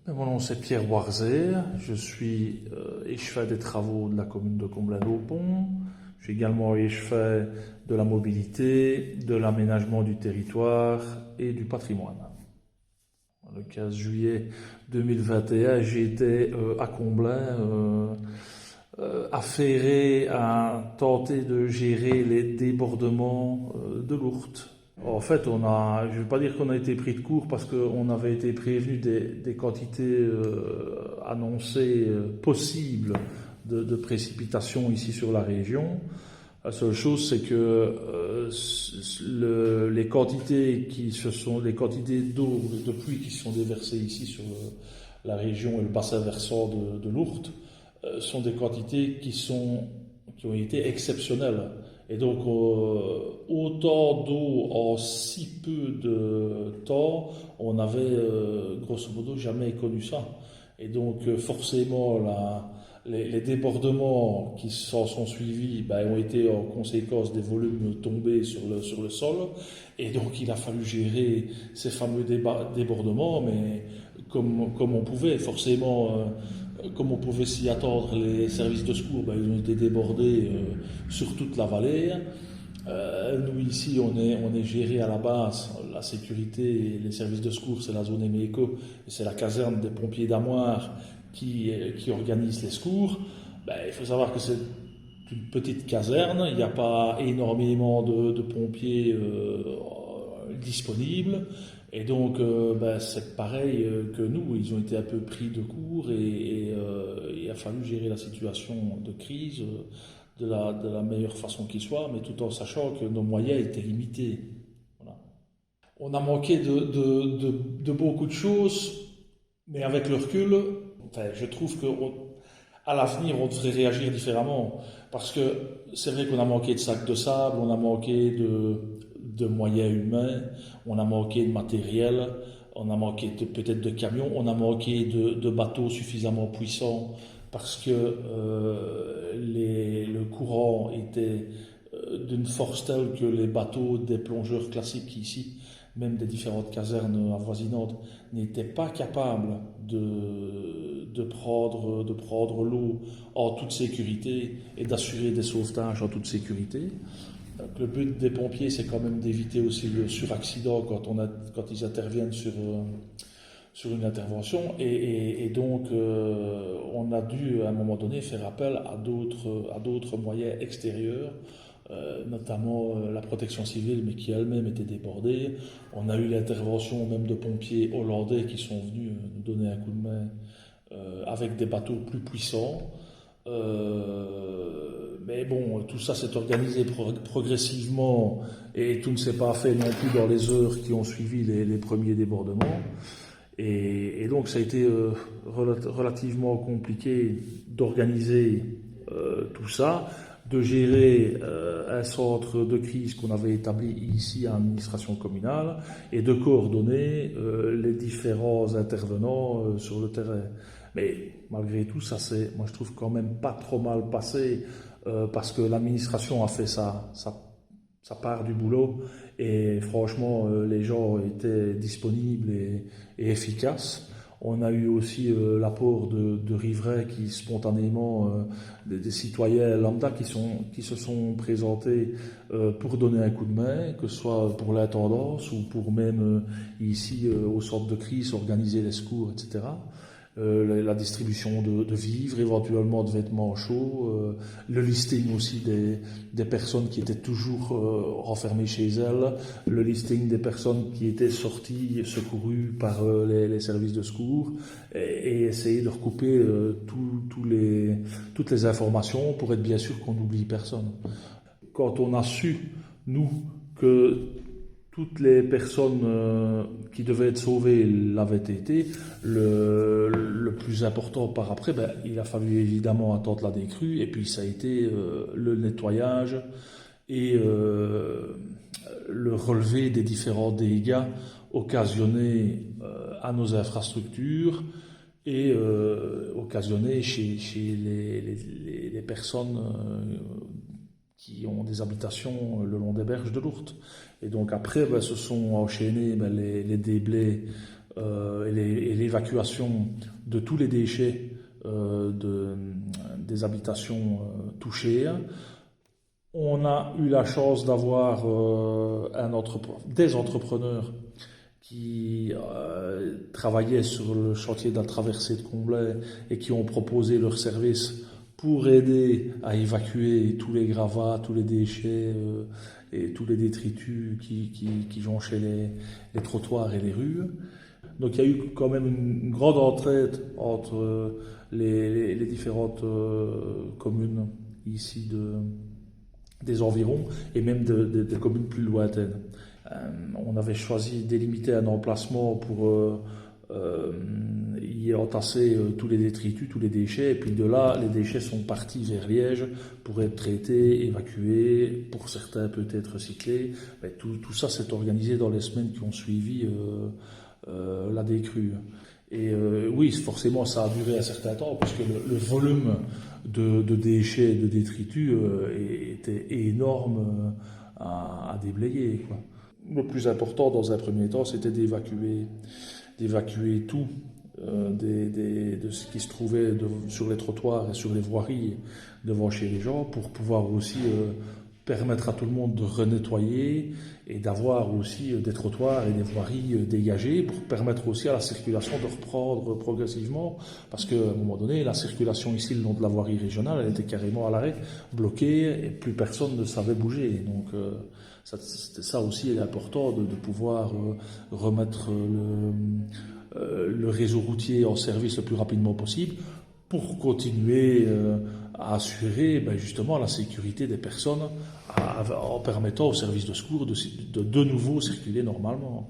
Mon nom c'est Pierre Boirzé, je suis échevin des travaux de la commune de Comblain-Daupont. Je suis également échevin de la mobilité, de l'aménagement du territoire et du patrimoine. Le 15 juillet 2021, j'ai été à Comblain affairé à tenter de gérer les débordements de l'Ourthe. En fait, je ne vais pas dire qu'on a été pris de court parce qu'on avait été prévenu des quantités annoncées possibles de précipitations ici sur la région. La seule chose, c'est que les quantités les quantités d'eau, de pluie qui sont déversées ici sur la région et le bassin versant de l'Ourthe sont des quantités qui ont été exceptionnelles. Et donc, autant d'eau en si peu de temps, on n'avait grosso modo jamais connu ça. Et donc, forcément, les débordements qui s'en sont suivis ont été en conséquence des volumes tombés sur le sol. Et donc, il a fallu gérer ces fameux débordements, mais comme on pouvait, forcément. Comme on pouvait s'y attendre, les services de secours, ils ont été débordés sur toute la vallée. Nous ici, on est géré à la base, la sécurité, les services de secours, c'est la zone Emeco, et c'est la caserne des pompiers d'Amoir qui organise les secours. Il faut savoir que c'est une petite caserne, il n'y a pas énormément de pompiers disponibles. Et donc, c'est pareil que nous, ils ont été un peu pris de court et il a fallu gérer la situation de crise de la meilleure façon qui soit, mais tout en sachant que nos moyens étaient limités. Voilà. On a manqué de beaucoup de choses, mais avec le recul, je trouve qu'à l'avenir, on devrait réagir différemment. Parce que c'est vrai qu'on a manqué de sacs de sable, on a manqué de moyens humains, on a manqué de matériel, on a manqué peut-être de camions, on a manqué de bateaux suffisamment puissants parce que le courant était d'une force telle que les bateaux des plongeurs classiques ici, même des différentes casernes avoisinantes, n'étaient pas capables de prendre l'eau en toute sécurité et d'assurer des sauvetages en toute sécurité. Donc, le but des pompiers, c'est quand même d'éviter aussi le suraccident quand ils interviennent sur une intervention. Et donc, on a dû, à un moment donné, faire appel à d'autres moyens extérieurs, notamment la protection civile, mais qui elle-même était débordée. On a eu l'intervention même de pompiers hollandais qui sont venus nous donner un coup de main avec des bateaux plus puissants. Mais bon, tout ça s'est organisé progressivement et tout ne s'est pas fait non plus dans les heures qui ont suivi les premiers débordements. Et donc ça a été relativement compliqué d'organiser tout ça, de gérer un centre de crise qu'on avait établi ici à l'administration communale et de coordonner les différents intervenants sur le terrain. Mais malgré tout, moi je trouve quand même pas trop mal passé parce que l'administration a fait sa part du boulot et franchement les gens étaient disponibles et efficaces. On a eu aussi l'apport de riverains qui spontanément, des citoyens lambda qui se sont présentés pour donner un coup de main, que ce soit pour l'intendance ou pour même ici au centre de crise organiser les secours, etc. La distribution de vivres, éventuellement de vêtements chauds, le listing aussi des personnes qui étaient toujours renfermées chez elles, le listing des personnes qui étaient sorties, secourues par les services de secours, et essayer de recouper toutes les informations pour être bien sûr qu'on n'oublie personne. Quand on a su, nous, que toutes les personnes qui devaient être sauvées l'avaient été. Le plus important par après, il a fallu évidemment attendre la décrue, et puis ça a été le nettoyage et le relevé des différents dégâts occasionnés à nos infrastructures et occasionnés chez les personnes qui ont des habitations le long des berges de l'Ourthe. Et donc après, se sont enchaînés les déblais et l'évacuation de tous les déchets des habitations touchées. On a eu la chance d'avoir des entrepreneurs qui travaillaient sur le chantier de la traversée de Comblain et qui ont proposé leurs services pour aider à évacuer tous les gravats, tous les déchets et tous les détritus qui jonchaient les trottoirs et les rues. Donc il y a eu quand même une grande entraide entre les différentes communes ici des environs et même des communes plus lointaines. On avait choisi de délimiter un emplacement pour y entasser tous les détritus, tous les déchets, et puis de là, les déchets sont partis vers Liège pour être traités, évacués, pour certains peut-être recyclés. Mais tout ça s'est organisé dans les semaines qui ont suivi la décrue. Et oui, forcément, ça a duré un certain temps, parce que le volume de déchets, de détritus était énorme à déblayer, quoi. Le plus important dans un premier temps, c'était d'évacuer tout de ce qui se trouvait sur les trottoirs et sur les voiries devant chez les gens, pour pouvoir aussi permettre à tout le monde de renettoyer et d'avoir aussi des trottoirs et des voiries dégagées, pour permettre aussi à la circulation de reprendre progressivement, parce qu'à un moment donné, la circulation ici le long de la voirie régionale, elle était carrément à l'arrêt, bloquée, et plus personne ne savait bouger. Donc c'était ça aussi important, de pouvoir remettre le réseau routier en service le plus rapidement possible, pour continuer à assurer justement la sécurité des personnes en permettant aux services de secours de nouveau circuler normalement.